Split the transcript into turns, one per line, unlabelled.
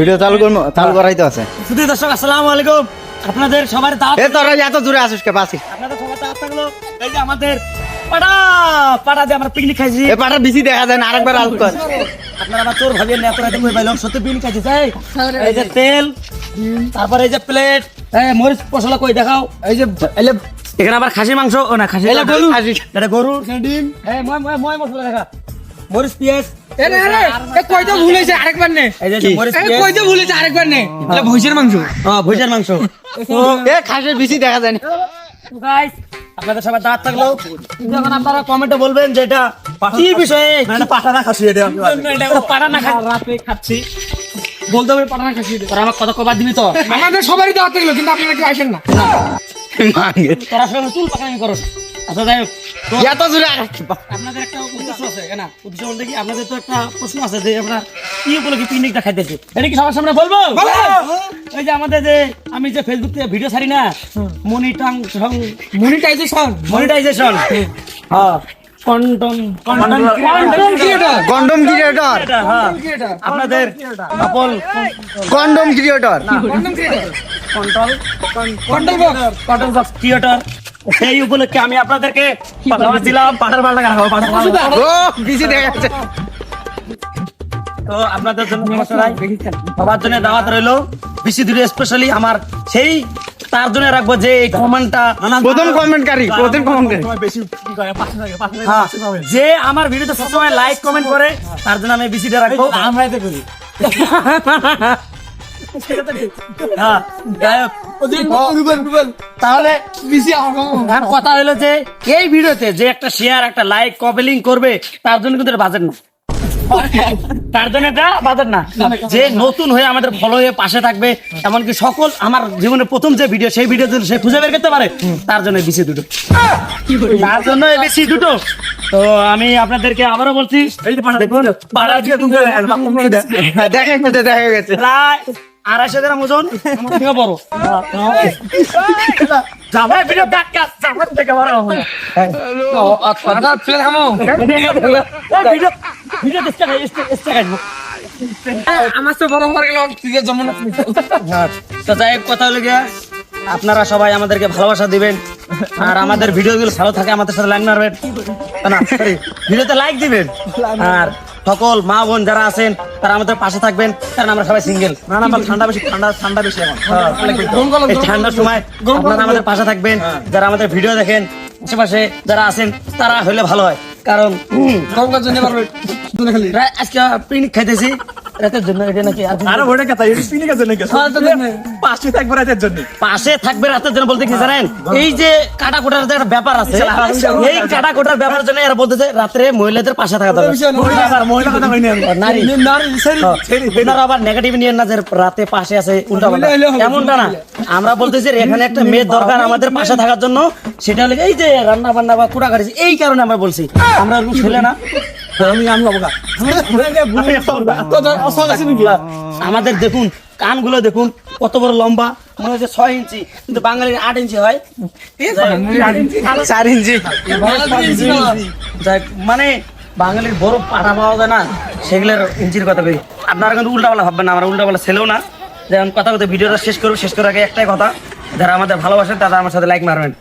Video চালু করাইতে আছে।
শুধু দর্শক আসসালামু আলাইকুম, আপনাদের সবার দাওয়াত।
তোরা এত দূরে আসিস কে পাশে?
আপনাদের সবার দাওয়াত থাকলো। এই যে আমাদের পাড়া দিয়ে আমরা পিকনিক খাইছি।
এই পাটার বেশি দেখা যায় না, আরেকবার আউট কর।
আপনারা আমার চোর ভাবিয়েন না, আপনারা দেখুন ভাইলাম সত্যি পিকনিক খাইছি। এই যে তেল, তারপরে এই যে প্লেট, মরিচ মশলা কই দেখাও। এই যে এখানে আবার খাসি মাংস, ও না খাসি, এটা গরু, ডিম, ময় মশলা দেখা, মরিচ পেঁয়াজ।
কইতে ভুলেছে আরেকবার নে,
এই যে মরিচ পেঁয়াজ,
কইতে ভুলেছে আরেকবার নে, এটা ভুইসের মাংস।
ভুজিয়ার মাংস।
খাসির বেশি দেখা যায় না।
গাইস আপনাদের সবার দাঁত থাকলো, যখন আপনারা কমেন্টে বলবেন যে এটা কি বিষয়ে, পাটা না খাচ্ছি, এটা পাটা না রাতে খাচ্ছি বলতে হবে, পাটা না খাচ্ছি। তোরা আমার কথা কবার দিবি তো?
আমাদের সবারই দাওয়াত থাকলো, কিন্তু আপনারা কেউ আসেন না।
তোরা সবাই চুল পাকানি করো। আচ্ছা যাই হোক, তো
এত দূরে
আপনাদের একটা উদ্দেশ্য আছে না? উদ্দেশ্য বলতে কি, আপনাদের তো একটা প্রশ্ন আছে যে আপনার কি উপলক্ষে পিকনিকটা খাইতেছে, এটা কি সবার সামনে বলবো? ওই যে আমাদের যে আমি যে ফেসবুক থেকে ভিডিও ছাড়ি না,
মনিটাইজেশন
হ্যাঁ,
কন্ডম ক্রিয়েটর,
আপনাদের আপল
condom creator,
control box creator, সেই উপলক্ষে আমি আপনাদেরকে দাওয়াত দিলাম। পাঠার ভালো লাগা
ও বেশি দেখা যাচ্ছে।
তো আপনাদের জন্য সবার জন্য দাওয়াত রইলো, বেশি দূরে স্পেশালি আমার সেই তার জন্য রাখবো যে এই কমেন্টটা
প্রথম কমেন্টকারী
যে আমার ভিডিওতে সবসময় লাইক কমেন্ট করে, তার জন্য আমি বেশিটা রাখবো। হ্যাঁ, তাহলে কথা হলো যে এই ভিডিওতে যে একটা শেয়ার, একটা লাইক, কমেন্ট করবে, তার জন্য কিন্তু বাজেট না, তার জন্য এটা বাজেট না। যে নতুন হয়ে আমাদের ফলো হয়ে পাশে থাকবে, এমনকি সকল আমার জীবনের প্রথম যে ভিডিও, সেই ভিডিও যদি সে খুঁজে বের করতে পারে, তার জন্য বেশি দুটো, তার জন্য বেশি দুটো। তো আমি আপনাদেরকে আবারও বলছি, দেখুন
দেখা গেছে
প্রায় 250 গ্রাম ওজন, থেকে বড় যাবে ভিডিও থেকে বড়
আমার তো বড় হয়ে গেল, যমুনা।
তো যাই হোক, কথা হলো গিয়া, আপনারা সবাই আমাদেরকে ভালোবাসা দিবেন, আর আমাদের ভিডিওগুলো ভালো থাকে আমাদের সাথে লাইক মারবেন, না সরি ভিডিওতে লাইক দিবেন, আর সকল মা বোন যারা আছেন তারা আমাদের পাশে থাকবেন, কারণ আমরা সবাই সিঙ্গেল। ঠান্ডা বেশি এখন এই ঠান্ডার সময় আপনারা আমাদের পাশে থাকবেন, যারা আমাদের ভিডিও দেখেন আশেপাশে যারা আছেন তারা হলে ভালো হয়, কারণ আজকে পিকনিক খাইতেছি রাতের জন্য, এটা নাকি পাশে থাকবে রাতের জন্য বলতে কি জানেন, এই যে কাটা কোটার যে একটা ব্যাপার আছে, এই কাটা কোটার ব্যাপার জন্য এরা বলতেছে রাত্রে মহিলাদের পাশে থাকা দরকার। আপনারা আবার নেগেটিভ নিয়েন না যে রাতে পাশে আছে, উল্টা পাল্টা এমনটা না। আমরা বলতেছি এখানে একটা মেয়ের দরকার আমাদের পাশে থাকার জন্য, সেটা হলো এই যে রান্না বান্না বা কুড়া কাটিছি, এই কারণে আমরা বলছি। আমরা ছেলে না, আমাদের দেখুন কানগুলো দেখুন কত বড় লম্বা, মনে হচ্ছে 6 ইঞ্চি, কিন্তু বাঙালির 8 ইঞ্চি হয়,
4 ইঞ্চি।
মানে বাঙালির বড় পাঠা পাওয়া যায় না, সেগুলোর ইঞ্চির কথা বলি। আপনারা কিন্তু উল্টাপাল্টা ভাববেন না, আমরা উল্টাপাল্টা ছেলেও না। যেমন কথা বলতে ভিডিওটা শেষ করার আগে একটাই কথা, যারা আমাদের ভালোবাসেন তারা আমার সাথে লাইক মারবেন।